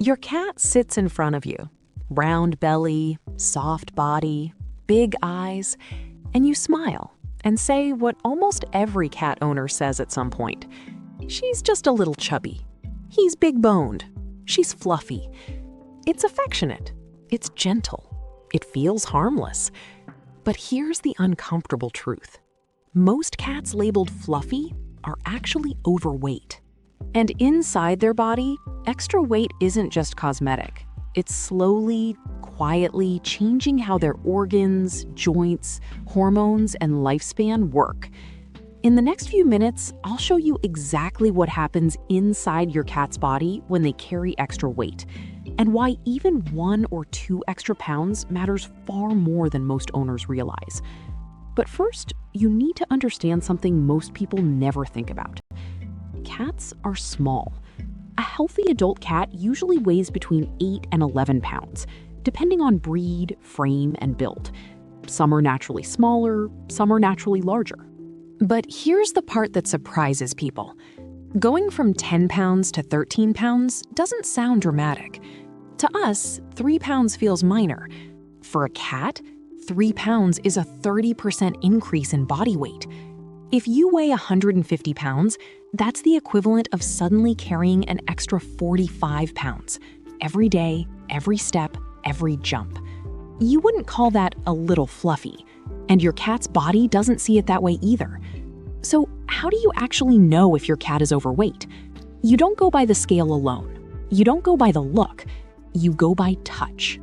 Your cat sits in front of you. Round belly, soft body, big eyes, and you smile and say what almost every cat owner says at some point. She's just a little chubby. He's big-boned. She's fluffy. It's affectionate. It's gentle. It feels harmless. But here's the uncomfortable truth. Most cats labeled fluffy are actually overweight. And inside their body, extra weight isn't just cosmetic. It's slowly, quietly changing how their organs, joints, hormones, and lifespan work. In the next few minutes, I'll show you exactly what happens inside your cat's body when they carry extra weight, and why even 1 or 2 extra pounds matters far more than most owners realize. But first, you need to understand something most people never think about. Cats are small. A healthy adult cat usually weighs between 8 and 11 pounds, depending on breed, frame, and build. Some are naturally smaller, some are naturally larger. But here's the part that surprises people. Going from 10 pounds to 13 pounds doesn't sound dramatic. To us, 3 pounds feels minor. For a cat, 3 pounds is a 30% increase in body weight. If you weigh 150 pounds, that's the equivalent of suddenly carrying an extra 45 pounds. Every day, every step, every jump. You wouldn't call that a little fluffy, and your cat's body doesn't see it that way either. So how do you actually know if your cat is overweight? You don't go by the scale alone. You don't go by the look. You go by touch.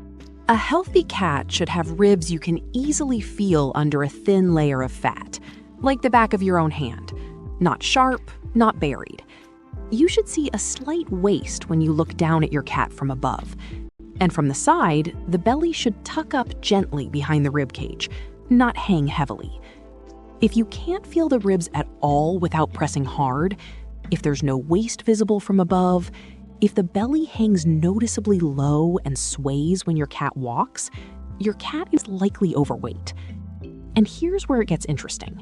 A healthy cat should have ribs you can easily feel under a thin layer of fat, like the back of your own hand. Not sharp, not buried. You should see a slight waist when you look down at your cat from above. And from the side, the belly should tuck up gently behind the rib cage, not hang heavily. If you can't feel the ribs at all without pressing hard, if there's no waist visible from above, if the belly hangs noticeably low and sways when your cat walks, your cat is likely overweight. And here's where it gets interesting.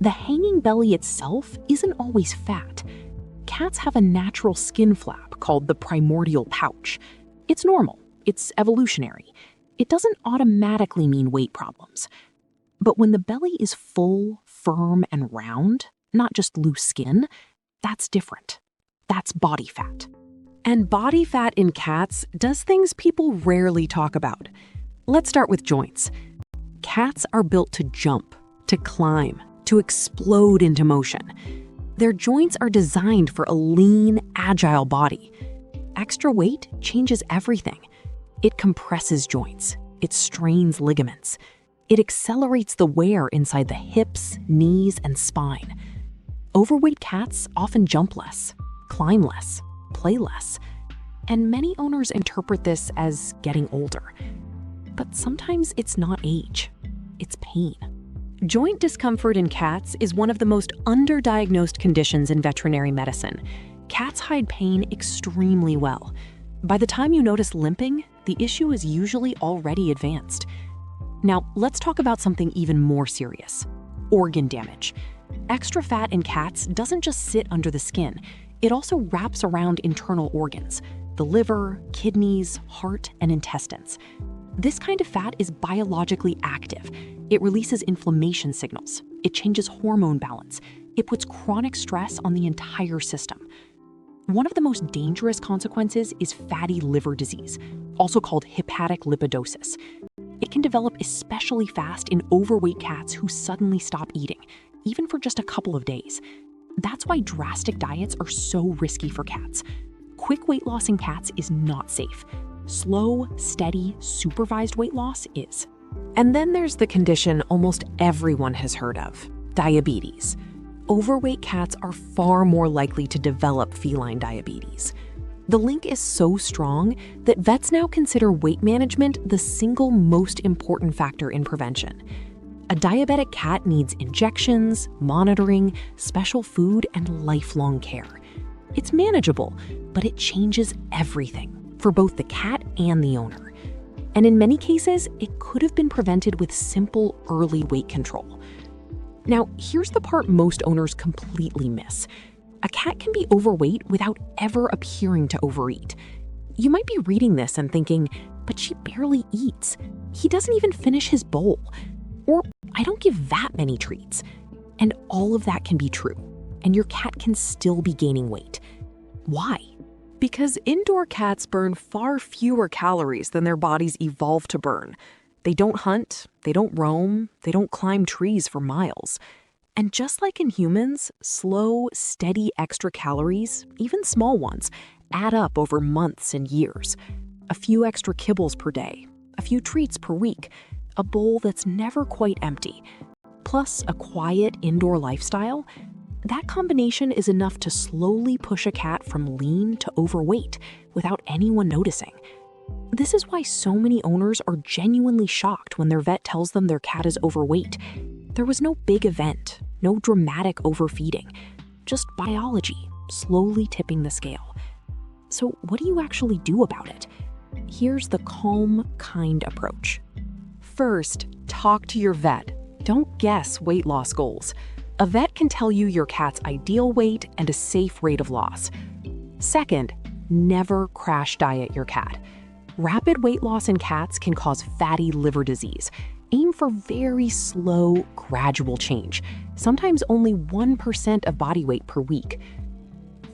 The hanging belly itself isn't always fat. Cats have a natural skin flap called the primordial pouch. It's normal. It's evolutionary. It doesn't automatically mean weight problems. But when the belly is full, firm, and round, not just loose skin, that's different. That's body fat. And body fat in cats does things people rarely talk about. Let's start with joints. Cats are built to jump, to climb, to explode into motion. Their joints are designed for a lean, agile body. Extra weight changes everything. It compresses joints. It strains ligaments. It accelerates the wear inside the hips, knees, and spine. Overweight cats often jump less, climb less, play less, and many owners interpret this as getting older. But sometimes it's not age, it's pain. Joint discomfort in cats is one of the most underdiagnosed conditions in veterinary medicine. Cats hide pain extremely well. By the time you notice limping, the issue is usually already advanced. Now, let's talk about something even more serious: organ damage. Extra fat in cats doesn't just sit under the skin, it also wraps around internal organs: the liver, kidneys, heart, and intestines. This kind of fat is biologically active. It releases inflammation signals. It changes hormone balance. It puts chronic stress on the entire system. One of the most dangerous consequences is fatty liver disease, also called hepatic lipidosis. It can develop especially fast in overweight cats who suddenly stop eating, even for just a couple of days. That's why drastic diets are so risky for cats. Quick weight loss in cats is not safe. Slow, steady, supervised weight loss is. And then there's the condition almost everyone has heard of: diabetes. Overweight cats are far more likely to develop feline diabetes. The link is so strong that vets now consider weight management the single most important factor in prevention. A diabetic cat needs injections, monitoring, special food, and lifelong care. It's manageable, but it changes everything for both the cat and the owner. And in many cases, it could have been prevented with simple early weight control. Now, here's the part most owners completely miss. A cat can be overweight without ever appearing to overeat. You might be reading this and thinking, but she barely eats. He doesn't even finish his bowl. Or I don't give that many treats. And all of that can be true, and your cat can still be gaining weight. Why? Because indoor cats burn far fewer calories than their bodies evolved to burn. They don't hunt, they don't roam, they don't climb trees for miles. And just like in humans, slow, steady extra calories, even small ones, add up over months and years. A few extra kibbles per day, a few treats per week, a bowl that's never quite empty, plus a quiet indoor lifestyle. That combination is enough to slowly push a cat from lean to overweight without anyone noticing. This is why so many owners are genuinely shocked when their vet tells them their cat is overweight. There was no big event, no dramatic overfeeding, just biology slowly tipping the scale. So what do you actually do about it? Here's the calm, kind approach. First, talk to your vet. Don't guess weight loss goals. A vet can tell you your cat's ideal weight and a safe rate of loss. Second, never crash diet your cat. Rapid weight loss in cats can cause fatty liver disease. Aim for very slow, gradual change, sometimes only 1% of body weight per week.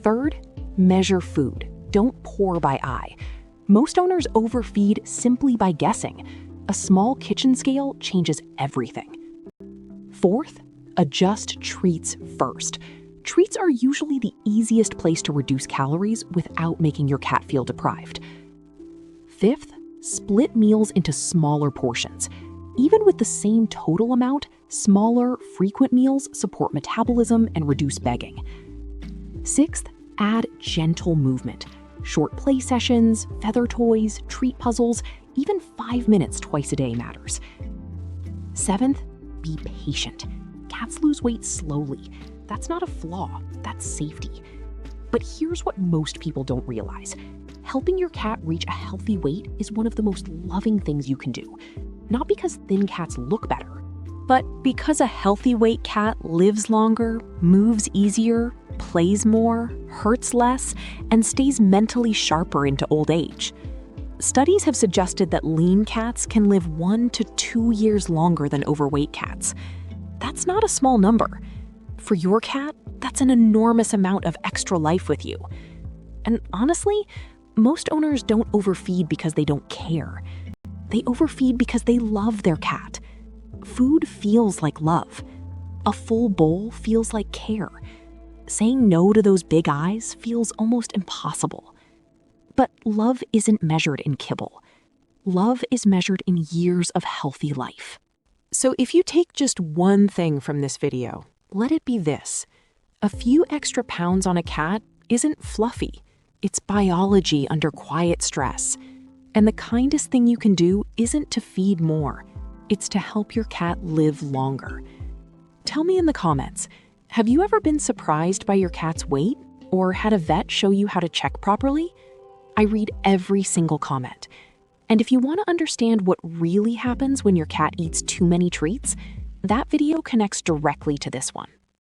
Third, measure food. Don't pour by eye. Most owners overfeed simply by guessing. A small kitchen scale changes everything. Fourth, adjust treats first. Treats are usually the easiest place to reduce calories without making your cat feel deprived. Fifth, split meals into smaller portions. Even with the same total amount, smaller, frequent meals support metabolism and reduce begging. Sixth, add gentle movement. Short play sessions, feather toys, treat puzzles, even 5 minutes twice a day matters. Seventh, be patient. Cats lose weight slowly. That's not a flaw, that's safety. But here's what most people don't realize. Helping your cat reach a healthy weight is one of the most loving things you can do. Not because thin cats look better, but because a healthy weight cat lives longer, moves easier, plays more, hurts less, and stays mentally sharper into old age. Studies have suggested that lean cats can live 1 to 2 years longer than overweight cats. That's not a small number. For your cat, that's an enormous amount of extra life with you. And honestly, most owners don't overfeed because they don't care. They overfeed because they love their cat. Food feels like love. A full bowl feels like care. Saying no to those big eyes feels almost impossible. But love isn't measured in kibble. Love is measured in years of healthy life. So if you take just one thing from this video, let it be this. A few extra pounds on a cat isn't fluffy. It's biology under quiet stress. And the kindest thing you can do isn't to feed more. It's to help your cat live longer. Tell me in the comments, have you ever been surprised by your cat's weight or had a vet show you how to check properly? I read every single comment. And if you want to understand what really happens when your cat eats too many treats, that video connects directly to this one.